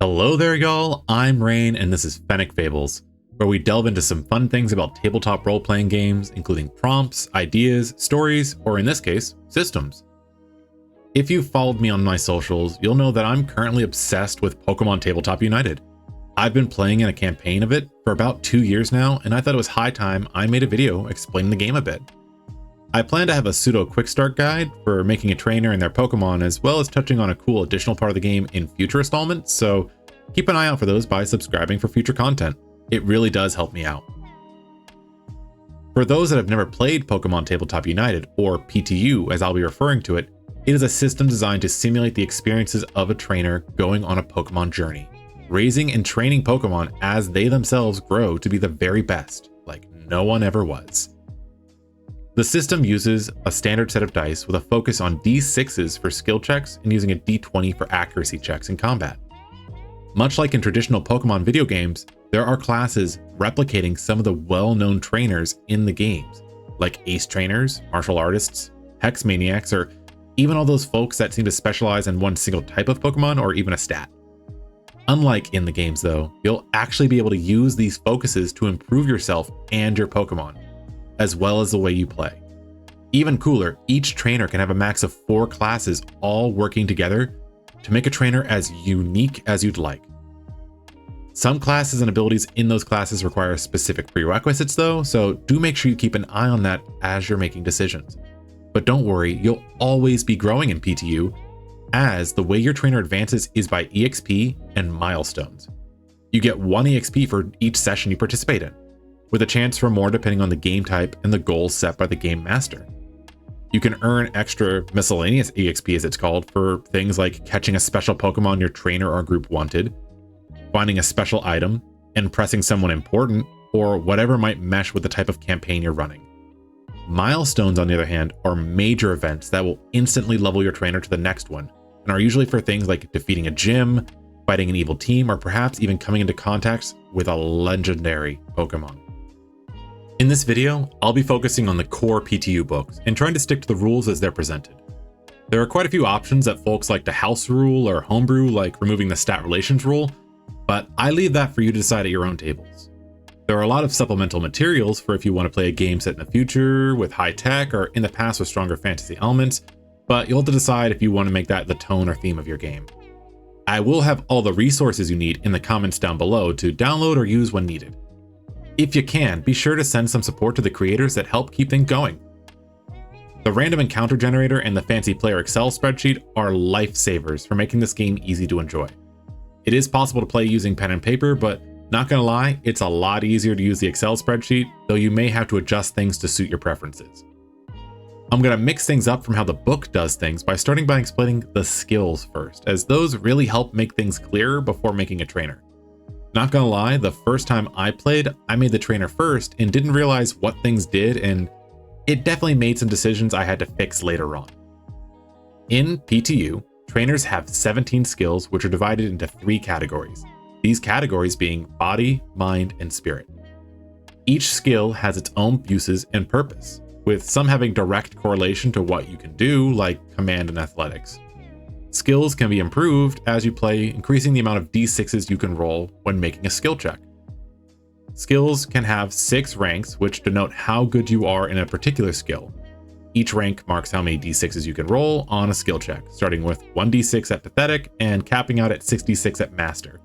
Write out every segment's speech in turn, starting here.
Hello there, y'all. I'm Rain, and this is Fennec Fables, where we delve into some fun things about tabletop role-playing games, including prompts, ideas, stories, or in this case, systems. If you've followed me on my socials, you'll know that I'm currently obsessed with Pokemon Tabletop United. I've been playing in a campaign of it for about 2 years now, and I thought it was high time I made a video explaining the game a bit. I plan to have a pseudo quick start guide for making a trainer and their Pokemon, as well as touching on a cool additional part of the game in future installments, so keep an eye out for those by subscribing for future content. It really does help me out. For those that have never played Pokemon Tabletop United, or PTU as I'll be referring to it, it is a system designed to simulate the experiences of a trainer going on a Pokemon journey, raising and training Pokemon as they themselves grow to be the very best, like no one ever was. The system uses a standard set of dice with a focus on D6s for skill checks and using a D20 for accuracy checks in combat. Much like in traditional Pokemon video games, there are classes replicating some of the well-known trainers in the games, like ace trainers, martial artists, hex maniacs, or even all those folks that seem to specialize in one single type of Pokemon or even a stat. Unlike in the games though, you'll actually be able to use these focuses to improve yourself and your Pokemon, as well as the way you play. Even cooler, each trainer can have a max of 4 classes all working together to make a trainer as unique as you'd like. Some classes and abilities in those classes require specific prerequisites though, so do make sure you keep an eye on that as you're making decisions. But don't worry, you'll always be growing in PTU, as the way your trainer advances is by EXP and milestones. You get 1 EXP for each session you participate in, with a chance for more depending on the game type and the goals set by the game master. You can earn extra miscellaneous EXP, as it's called, for things like catching a special Pokemon your trainer or group wanted, finding a special item, and pressing someone important, or whatever might mesh with the type of campaign you're running. Milestones, on the other hand, are major events that will instantly level your trainer to the next one, and are usually for things like defeating a gym, fighting an evil team, or perhaps even coming into contact with a legendary Pokemon. In this video, I'll be focusing on the core PTU books and trying to stick to the rules as they're presented. There are quite a few options that folks like to house rule or homebrew, like removing the stat relations rule, but I leave that for you to decide at your own tables. There are a lot of supplemental materials for if you want to play a game set in the future with high tech or in the past with stronger fantasy elements, but you'll have to decide if you want to make that the tone or theme of your game. I will have all the resources you need in the comments down below to download or use when needed. If you can, be sure to send some support to the creators that help keep things going. The random encounter generator and the fancy player Excel spreadsheet are lifesavers for making this game easy to enjoy. It is possible to play using pen and paper, but not gonna lie, it's a lot easier to use the Excel spreadsheet, though you may have to adjust things to suit your preferences. I'm gonna mix things up from how the book does things by starting by explaining the skills first, as those really help make things clearer before making a trainer. Not gonna lie, the first time I played, I made the trainer first and didn't realize what things did, and it definitely made some decisions I had to fix later on. In PTU, trainers have 17 skills which are divided into 3 categories, these categories being body, mind, and spirit. Each skill has its own uses and purpose, with some having direct correlation to what you can do, like command and athletics. Skills can be improved as you play, increasing the amount of D6s you can roll when making a skill check. Skills can have 6 ranks, which denote how good you are in a particular skill. Each rank marks how many D6s you can roll on a skill check, starting with 1d6 at pathetic and capping out at 66 at master.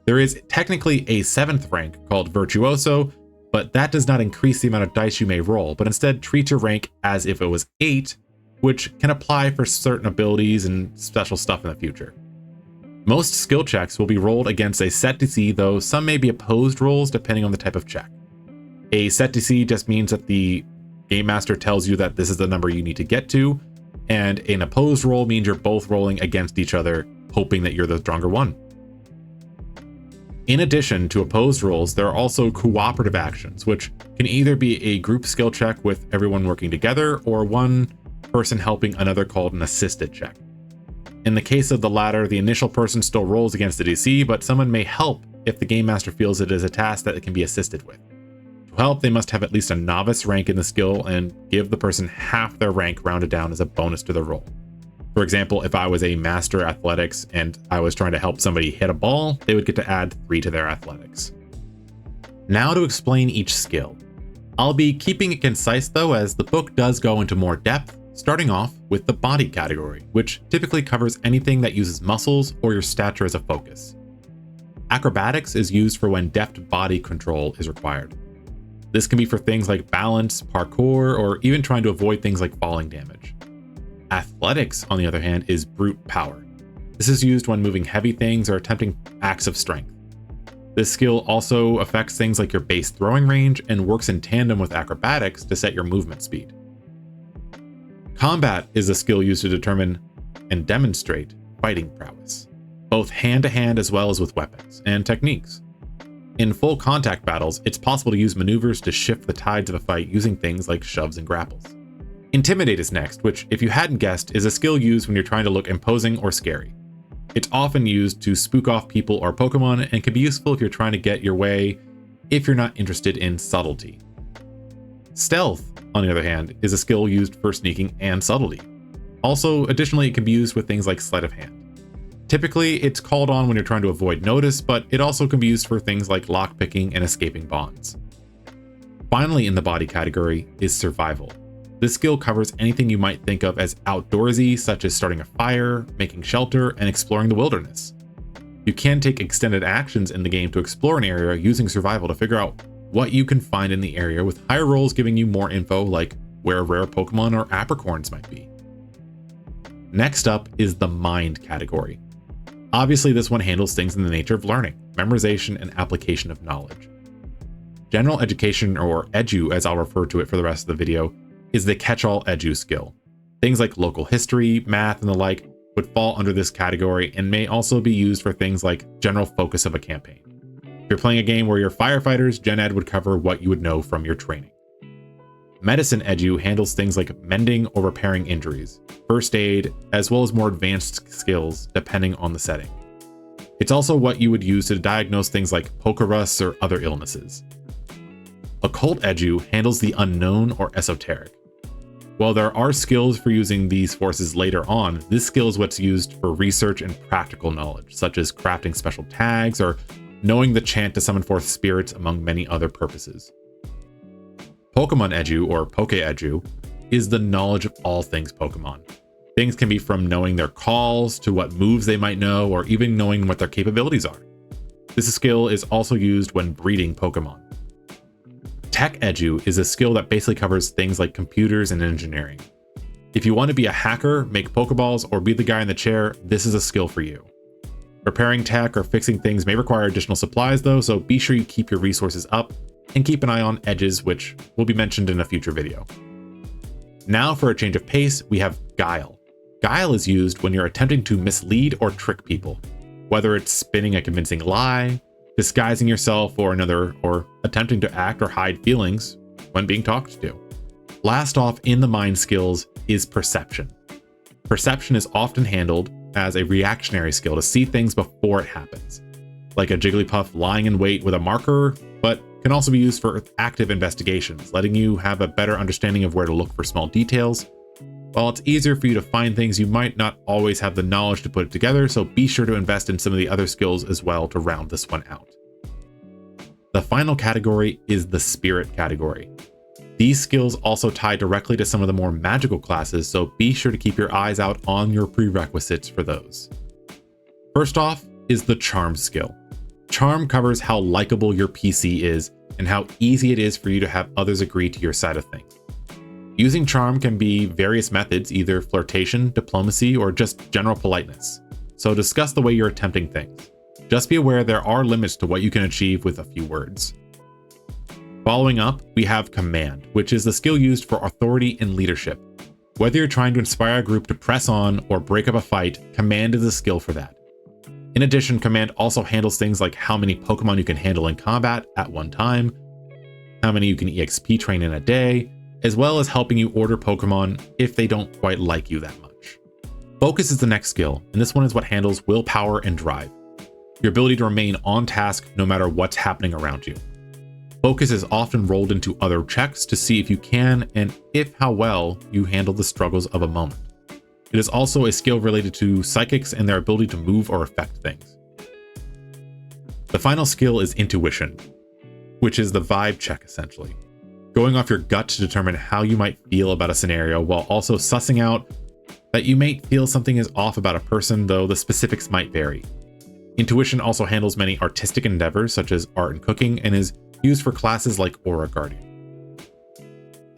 There is technically a 7th rank called virtuoso, but that does not increase the amount of dice you may roll, but instead treats your rank as if it was 8, which can apply for certain abilities and special stuff in the future. Most skill checks will be rolled against a set DC, though some may be opposed rolls depending on the type of check. A set DC just means that the Game Master tells you that this is the number you need to get to, and an opposed roll means you're both rolling against each other, hoping that you're the stronger one. In addition to opposed rolls, there are also cooperative actions, which can either be a group skill check with everyone working together, or one person helping another called an assisted check. In the case of the latter, the initial person still rolls against the DC, but someone may help if the Game Master feels it is a task that it can be assisted with. To help, they must have at least a novice rank in the skill and give the person half their rank rounded down as a bonus to their roll. For example, if I was a master athletics and I was trying to help somebody hit a ball, they would get to add 3 to their athletics. Now to explain each skill. I'll be keeping it concise though, as the book does go into more depth, starting off with the body category, which typically covers anything that uses muscles or your stature as a focus. Acrobatics is used for when deft body control is required. This can be for things like balance, parkour, or even trying to avoid things like falling damage. Athletics, on the other hand, is brute power. This is used when moving heavy things or attempting acts of strength. This skill also affects things like your base throwing range and works in tandem with acrobatics to set your movement speed. Combat is a skill used to determine and demonstrate fighting prowess, both hand-to-hand as well as with weapons and techniques. In full contact battles, it's possible to use maneuvers to shift the tides of a fight using things like shoves and grapples. Intimidate is next, which, if you hadn't guessed, is a skill used when you're trying to look imposing or scary. It's often used to spook off people or Pokemon and can be useful if you're trying to get your way if you're not interested in subtlety. Stealth, on the other hand, is a skill used for sneaking and subtlety. Also, additionally, it can be used with things like sleight of hand. Typically, it's called on when you're trying to avoid notice, but it also can be used for things like lockpicking and escaping bonds. Finally, in the body category is survival. This skill covers anything you might think of as outdoorsy, such as starting a fire, making shelter, and exploring the wilderness. You can take extended actions in the game to explore an area using survival to figure out what you can find in the area, with higher rolls giving you more info like where rare Pokemon or apricorns might be. Next up is the mind category. Obviously, this one handles things in the nature of learning, memorization, and application of knowledge. General education, or edu as I'll refer to it for the rest of the video, is the catch-all edu skill. Things like local history, math, and the like would fall under this category and may also be used for things like general focus of a campaign. If you're playing a game where you're firefighters, Gen Ed would cover what you would know from your training. Medicine edu handles things like mending or repairing injuries, first aid, as well as more advanced skills depending on the setting. It's also what you would use to diagnose things like Pokerus or other illnesses. Occult edu handles the unknown or esoteric. While there are skills for using these forces later on, this skill is what's used for research and practical knowledge, such as crafting special tags or knowing the chant to summon forth spirits, among many other purposes. Pokemon edu, or Poke edu, is the knowledge of all things Pokemon. Things can be from knowing their calls to what moves they might know, or even knowing what their capabilities are. This skill is also used when breeding Pokemon. Tech edu is a skill that basically covers things like computers and engineering. If you want to be a hacker, make Pokeballs, or be the guy in the chair, this is a skill for you. Repairing tech or fixing things may require additional supplies though, so be sure you keep your resources up and keep an eye on edges, which will be mentioned in a future video. Now for a change of pace, we have Guile. Guile is used when you're attempting to mislead or trick people, whether it's spinning a convincing lie, disguising yourself or another, or attempting to act or hide feelings when being talked to. Last off in the mind skills is Perception. Perception is often handled as a reactionary skill to see things before it happens, like a Jigglypuff lying in wait with a marker, but can also be used for active investigations, letting you have a better understanding of where to look for small details. While it's easier for you to find things, you might not always have the knowledge to put it together, so be sure to invest in some of the other skills as well to round this one out. The final category is the Spirit category. These skills also tie directly to some of the more magical classes, so be sure to keep your eyes out on your prerequisites for those. First off is the Charm skill. Charm covers how likable your PC is and how easy it is for you to have others agree to your side of things. Using charm can be various methods, either flirtation, diplomacy, or just general politeness. So discuss the way you're attempting things. Just be aware there are limits to what you can achieve with a few words. Following up, we have Command, which is the skill used for authority and leadership. Whether you're trying to inspire a group to press on or break up a fight, Command is a skill for that. In addition, Command also handles things like how many Pokemon you can handle in combat at one time, how many you can EXP train in a day, as well as helping you order Pokemon if they don't quite like you that much. Focus is the next skill, and this one is what handles willpower and drive, your ability to remain on task no matter what's happening around you. Focus is often rolled into other checks to see if you can and if how well you handle the struggles of a moment. It is also a skill related to psychics and their ability to move or affect things. The final skill is intuition, which is the vibe check essentially. Going off your gut to determine how you might feel about a scenario while also sussing out that you may feel something is off about a person, though the specifics might vary. Intuition also handles many artistic endeavors such as art and cooking and is used for classes like Aura Guardian.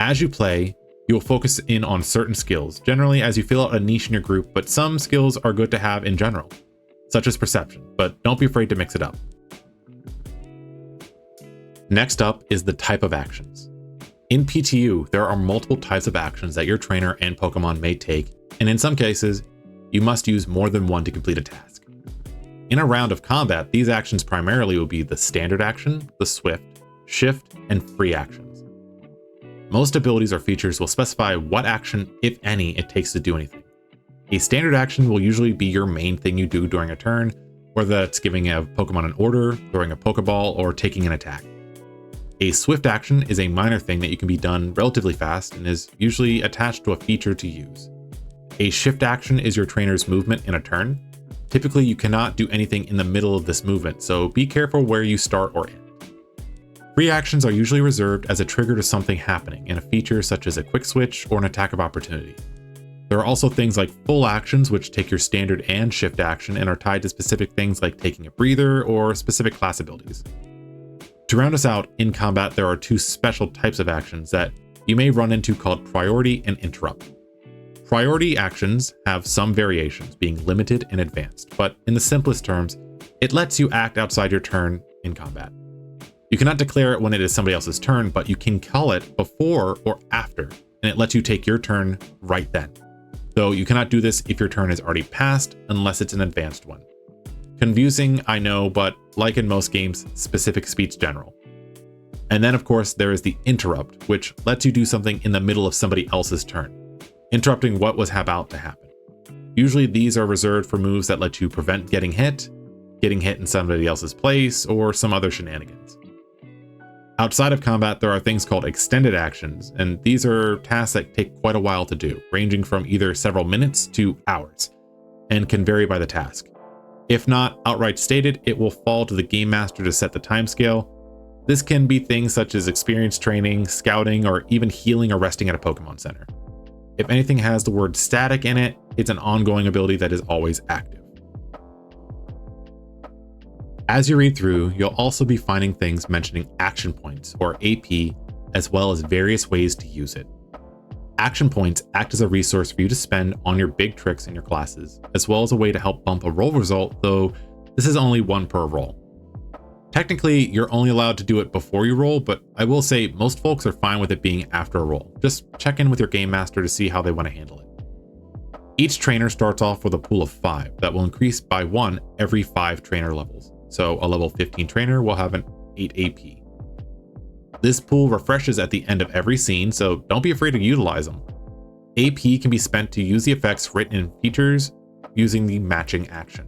As you play, you will focus in on certain skills, generally as you fill out a niche in your group, but some skills are good to have in general, such as perception, but don't be afraid to mix it up. Next up is the type of actions. In PTU, there are multiple types of actions that your trainer and Pokemon may take, and in some cases, you must use more than one to complete a task. In a round of combat, these actions primarily will be the standard action, the swift, shift, and free actions. Most abilities or features will specify what action, if any, it takes to do anything. A standard action will usually be your main thing you do during a turn, whether that's giving a Pokemon an order, throwing a Pokeball, or taking an attack. A swift action is a minor thing that you can be done relatively fast and is usually attached to a feature to use. A shift action is your trainer's movement in a turn. Typically, you cannot do anything in the middle of this movement, so be careful where you start or end. Free actions are usually reserved as a trigger to something happening in a feature such as a quick switch or an attack of opportunity. There are also things like full actions, which take your standard and shift action and are tied to specific things like taking a breather or specific class abilities. To round us out, in combat there are two special types of actions that you may run into called priority and interrupt. Priority actions have some variations, being limited and advanced, but in the simplest terms, it lets you act outside your turn in combat. You cannot declare it when it is somebody else's turn, but you can call it before or after, and it lets you take your turn right then. Though you cannot do this if your turn is already passed, unless it's an advanced one. Confusing, I know, but like in most games, specific speaks general. And then of course there is the interrupt, which lets you do something in the middle of somebody else's turn, interrupting what was about to happen. Usually these are reserved for moves that let you prevent getting hit in somebody else's place, or some other shenanigans. Outside of combat, there are things called extended actions, and these are tasks that take quite a while to do, ranging from either several minutes to hours, and can vary by the task. If not outright stated, it will fall to the game master to set the timescale. This can be things such as experience training, scouting, or even healing or resting at a Pokemon Center. If anything has the word static in it, it's an ongoing ability that is always active. As you read through, you'll also be finding things mentioning action points, or AP, as well as various ways to use it. Action points act as a resource for you to spend on your big tricks in your classes, as well as a way to help bump a roll result, though this is only one per roll. Technically, you're only allowed to do it before you roll, but I will say most folks are fine with it being after a roll. Just check in with your game master to see how they want to handle it. Each trainer starts off with a pool of 5 that will increase by 1 every 5 trainer levels. So a level 15 trainer will have an 8 AP. This pool refreshes at the end of every scene, so don't be afraid to utilize them. AP can be spent to use the effects written in features using the matching action.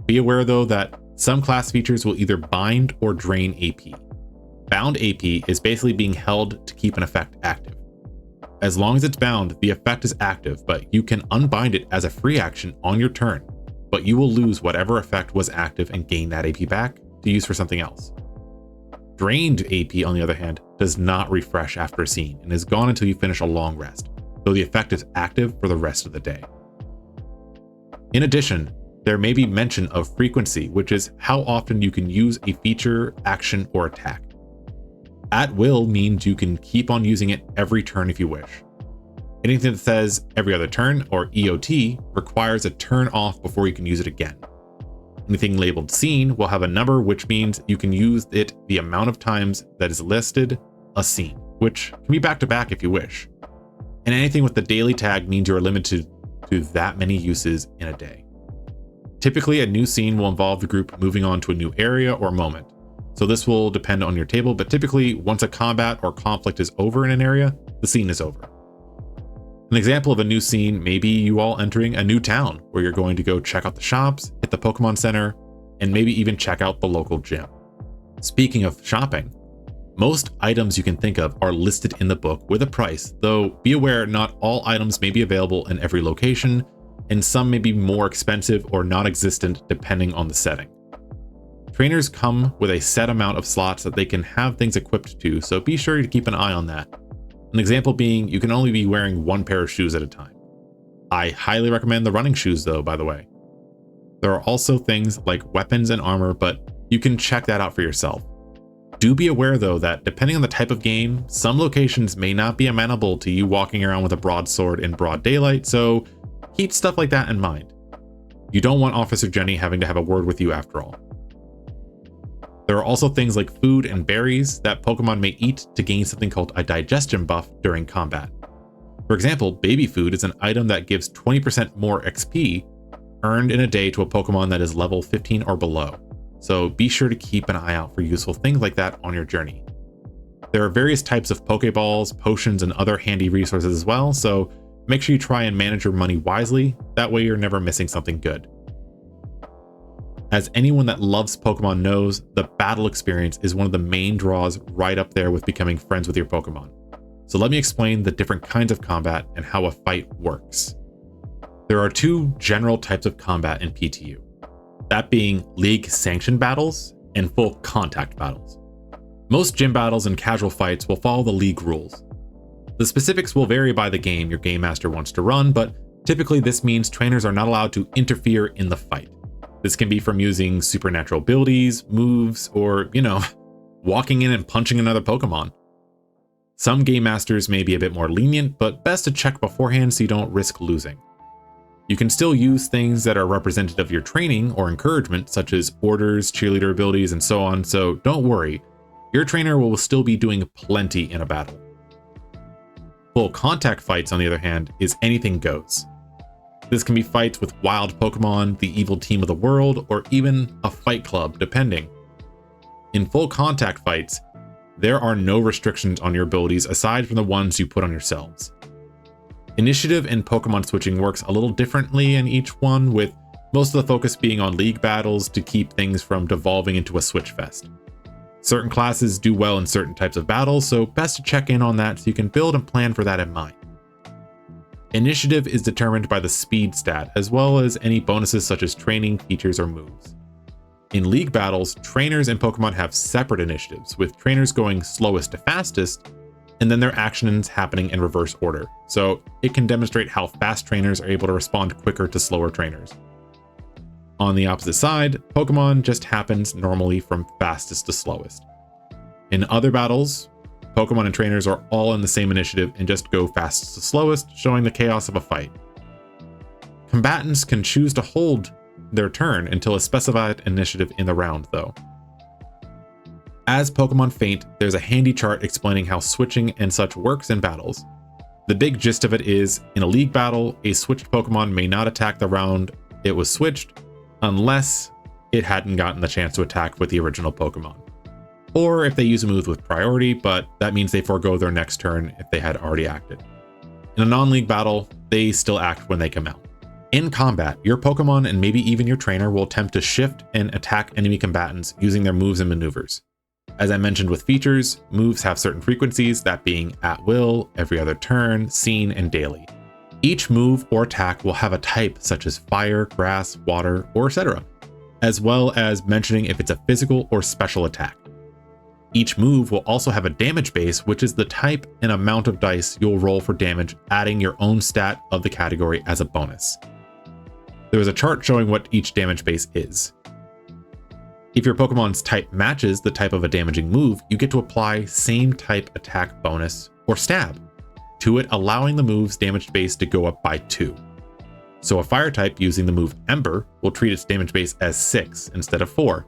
Be aware though that some class features will either bind or drain AP. Bound AP is basically being held to keep an effect active. As long as it's bound, the effect is active, but you can unbind it as a free action on your turn, but you will lose whatever effect was active and gain that AP back to use for something else. Drained AP, on the other hand, does not refresh after a scene and is gone until you finish a long rest, though the effect is active for the rest of the day. In addition, there may be mention of frequency, which is how often you can use a feature, action, or attack. At will means you can keep on using it every turn if you wish. Anything that says every other turn, or EOT, requires a turn off before you can use it again. Anything labeled scene will have a number, which means you can use it the amount of times that is listed a scene, which can be back to back if you wish. And anything with the daily tag means you are limited to that many uses in a day. Typically, a new scene will involve the group moving on to a new area or moment. So this will depend on your table, but typically once a combat or conflict is over in an area, the scene is over. An example of a new scene may be you all entering a new town where you're going to go check out the shops, hit the Pokemon Center, and maybe even check out the local gym. Speaking of shopping, most items you can think of are listed in the book with a price, though be aware not all items may be available in every location, and some may be more expensive or non-existent depending on the setting. Trainers come with a set amount of slots that they can have things equipped to, so be sure to keep an eye on that. An example being, you can only be wearing one pair of shoes at a time. I highly recommend the running shoes though, by the way. There are also things like weapons and armor, but you can check that out for yourself. Do be aware though that depending on the type of game, some locations may not be amenable to you walking around with a broadsword in broad daylight, so keep stuff like that in mind. You don't want Officer Jenny having to have a word with you after all. There are also things like food and berries that Pokemon may eat to gain something called a digestion buff during combat. For example, baby food is an item that gives 20% more XP earned in a day to a Pokemon that is level 15 or below. So be sure to keep an eye out for useful things like that on your journey. There are various types of Pokeballs, potions, and other handy resources as well, so make sure you try and manage your money wisely, that way you're never missing something good. As anyone that loves Pokemon knows, the battle experience is one of the main draws right up there with becoming friends with your Pokemon. So let me explain the different kinds of combat and how a fight works. There are two general types of combat in PTU, that being League sanctioned battles and full contact battles. Most gym battles and casual fights will follow the League rules. The specifics will vary by the game your game master wants to run, but typically this means trainers are not allowed to interfere in the fight. This can be from using supernatural abilities, moves, or, walking in and punching another Pokemon. Some game masters may be a bit more lenient, but best to check beforehand so you don't risk losing. You can still use things that are representative of your training or encouragement, such as orders, cheerleader abilities, and so on, so don't worry. Your trainer will still be doing plenty in a battle. Full contact fights, on the other hand, is anything goes. This can be fights with wild Pokemon, the evil team of the world, or even a fight club, depending. In full contact fights, there are no restrictions on your abilities aside from the ones you put on yourselves. Initiative and Pokemon switching works a little differently in each one, with most of the focus being on League battles to keep things from devolving into a switch fest. Certain classes do well in certain types of battles, so best to check in on that so you can build and plan for that in mind. Initiative is determined by the speed stat, as well as any bonuses such as training, features, or moves. In League battles, trainers and Pokemon have separate initiatives, with trainers going slowest to fastest, and then their actions happening in reverse order, so it can demonstrate how fast trainers are able to respond quicker to slower trainers. On the opposite side, Pokemon just happens normally from fastest to slowest. In other battles, Pokemon and trainers are all in the same initiative and just go fastest to slowest, showing the chaos of a fight. Combatants can choose to hold their turn until a specified initiative in the round, though. As Pokemon faint, there's a handy chart explaining how switching and such works in battles. The big gist of it is, in a League battle, a switched Pokemon may not attack the round it was switched unless it hadn't gotten the chance to attack with the original Pokemon. Or if they use a move with priority, but that means they forego their next turn if they had already acted. In a non-League battle, they still act when they come out. In combat, your Pokemon and maybe even your trainer will attempt to shift and attack enemy combatants using their moves and maneuvers. As I mentioned with features, moves have certain frequencies, that being at will, every other turn, seen, and daily. Each move or attack will have a type such as fire, grass, water, or etc., as well as mentioning if it's a physical or special attack. Each move will also have a damage base, which is the type and amount of dice you'll roll for damage, adding your own stat of the category as a bonus. There is a chart showing what each damage base is. If your Pokemon's type matches the type of a damaging move, you get to apply same type attack bonus, or stab, to it, allowing the move's damage base to go up by 2. So a fire type using the move Ember will treat its damage base as 6 instead of 4.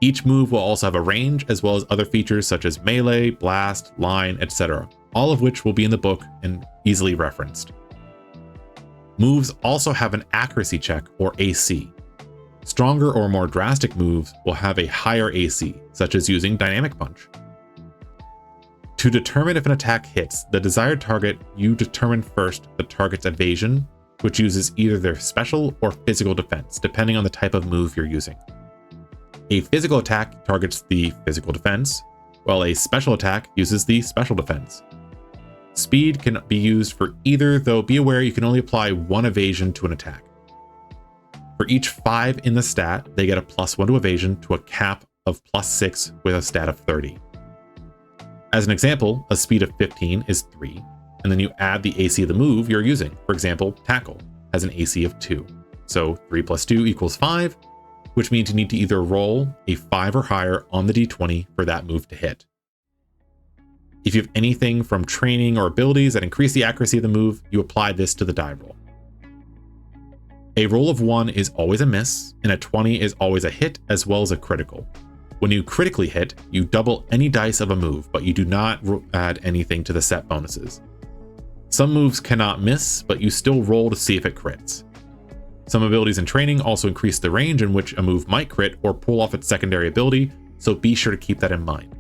Each move will also have a range, as well as other features such as melee, blast, line, etc., all of which will be in the book and easily referenced. Moves also have an accuracy check, or AC. Stronger or more drastic moves will have a higher AC, such as using Dynamic Punch. To determine if an attack hits the desired target, you determine first the target's evasion, which uses either their special or physical defense, depending on the type of move you're using. A physical attack targets the physical defense, while a special attack uses the special defense. Speed can be used for either, though be aware you can only apply 1 evasion to an attack. For each 5 in the stat, they get a +1 to evasion to a cap of +6 with a stat of 30. As an example, a speed of 15 is 3, and then you add the AC of the move you're using. For example, Tackle has an AC of 2. So 3 + 2 = 5, which means you need to either roll a 5 or higher on the d20 for that move to hit. If you have anything from training or abilities that increase the accuracy of the move, you apply this to the die roll. A roll of 1 is always a miss, and a 20 is always a hit as well as a critical. When you critically hit, you double any dice of a move, but you do not add anything to the set bonuses. Some moves cannot miss, but you still roll to see if it crits. Some abilities and training also increase the range in which a move might crit or pull off its secondary ability, so be sure to keep that in mind.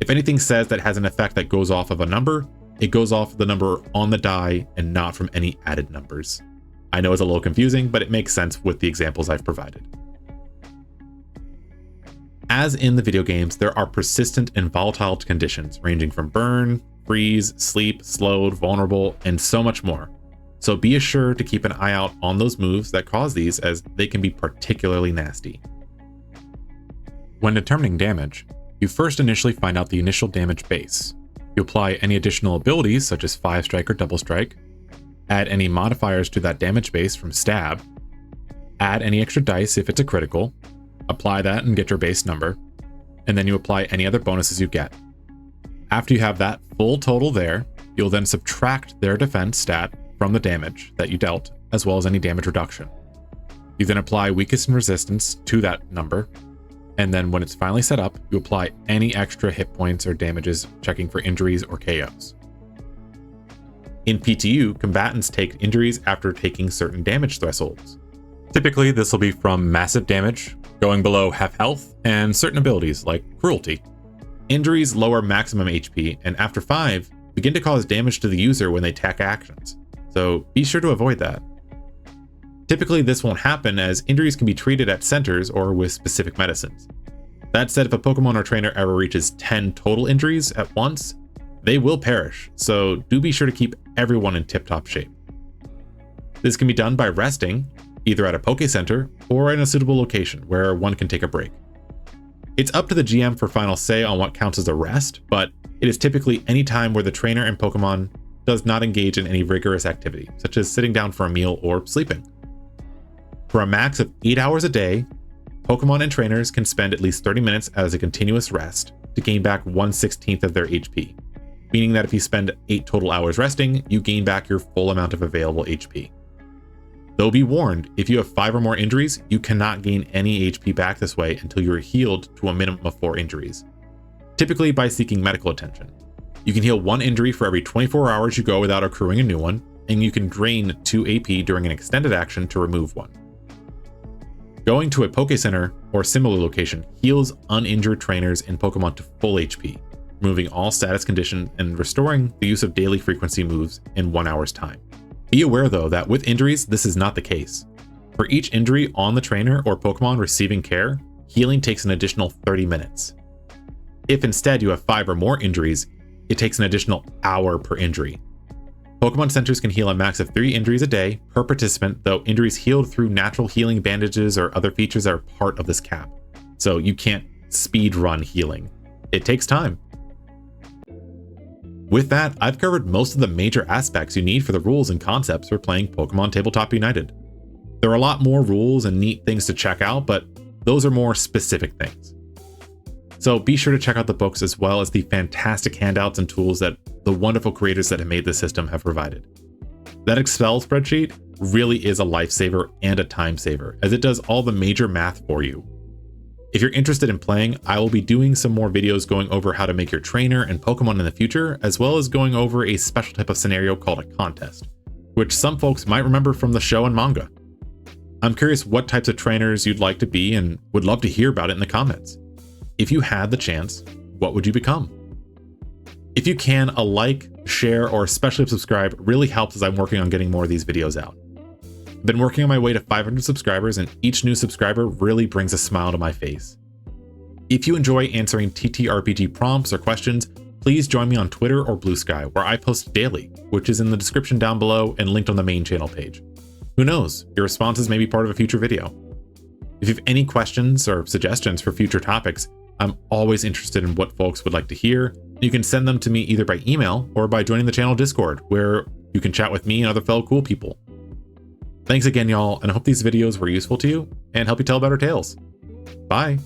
If anything says that has an effect that goes off of a number, it goes off the number on the die and not from any added numbers. I know it's a little confusing, but it makes sense with the examples I've provided. As in the video games, there are persistent and volatile conditions ranging from burn, freeze, sleep, slowed, vulnerable, and so much more. So be assured to keep an eye out on those moves that cause these, as they can be particularly nasty. When determining damage, you first initially find out the initial damage base. You apply any additional abilities such as 5 strike or double strike, add any modifiers to that damage base from stab, add any extra dice if it's a critical, apply that and get your base number, and then you apply any other bonuses you get. After you have that full total there, you'll then subtract their defense stat from the damage that you dealt, as well as any damage reduction. You then apply weakness and resistance to that number, and then when it's finally set up, you apply any extra hit points or damages, checking for injuries or KOs. In PTU, combatants take injuries after taking certain damage thresholds. Typically, this will be from massive damage, going below half health, and certain abilities like Cruelty. Injuries lower maximum HP, and after 5, begin to cause damage to the user when they take actions, so be sure to avoid that. Typically, this won't happen as injuries can be treated at centers or with specific medicines. That said, if a Pokemon or trainer ever reaches 10 total injuries at once, they will perish, so do be sure to keep everyone in tip-top shape. This can be done by resting, either at a Poke Center or in a suitable location where one can take a break. It's up to the GM for final say on what counts as a rest, but it is typically any time where the trainer and Pokemon does not engage in any rigorous activity, such as sitting down for a meal or sleeping. For a max of 8 hours a day, Pokemon and trainers can spend at least 30 minutes as a continuous rest to gain back 1/16 of their HP, meaning that if you spend 8 total hours resting, you gain back your full amount of available HP. Though be warned, if you have 5 or more injuries, you cannot gain any HP back this way until you are healed to a minimum of 4 injuries, typically by seeking medical attention. You can heal 1 injury for every 24 hours you go without accruing a new one, and you can drain 2 AP during an extended action to remove 1. Going to a Poke Center or similar location heals uninjured trainers and Pokemon to full HP, removing all status conditions and restoring the use of daily frequency moves in 1 hour's time. Be aware though that with injuries, this is not the case. For each injury on the trainer or Pokemon receiving care, healing takes an additional 30 minutes. If instead you have 5 or more injuries, it takes an additional hour per injury. Pokemon centers can heal a max of 3 injuries a day per participant, though injuries healed through natural healing bandages or other features are part of this cap. So you can't speed run healing. It takes time. With that, I've covered most of the major aspects you need for the rules and concepts for playing Pokemon Tabletop United. There are a lot more rules and neat things to check out, but those are more specific things. So be sure to check out the books as well as the fantastic handouts and tools that the wonderful creators that have made this system have provided. That Excel spreadsheet really is a lifesaver and a time saver, as it does all the major math for you. If you're interested in playing, I will be doing some more videos going over how to make your trainer and Pokemon in the future, as well as going over a special type of scenario called a contest, which some folks might remember from the show and manga. I'm curious what types of trainers you'd like to be and would love to hear about it in the comments. If you had the chance, what would you become? If you can, a like, share, or especially subscribe really helps as I'm working on getting more of these videos out. I've been working on my way to 500 subscribers, and each new subscriber really brings a smile to my face. If you enjoy answering TTRPG prompts or questions, please join me on Twitter or Blue Sky, where I post daily, which is in the description down below and linked on the main channel page. Who knows, your responses may be part of a future video. If you have any questions or suggestions for future topics, I'm always interested in what folks would like to hear. You can send them to me either by email or by joining the channel Discord, where you can chat with me and other fellow cool people. Thanks again, y'all, and I hope these videos were useful to you and help you tell better tales. Bye!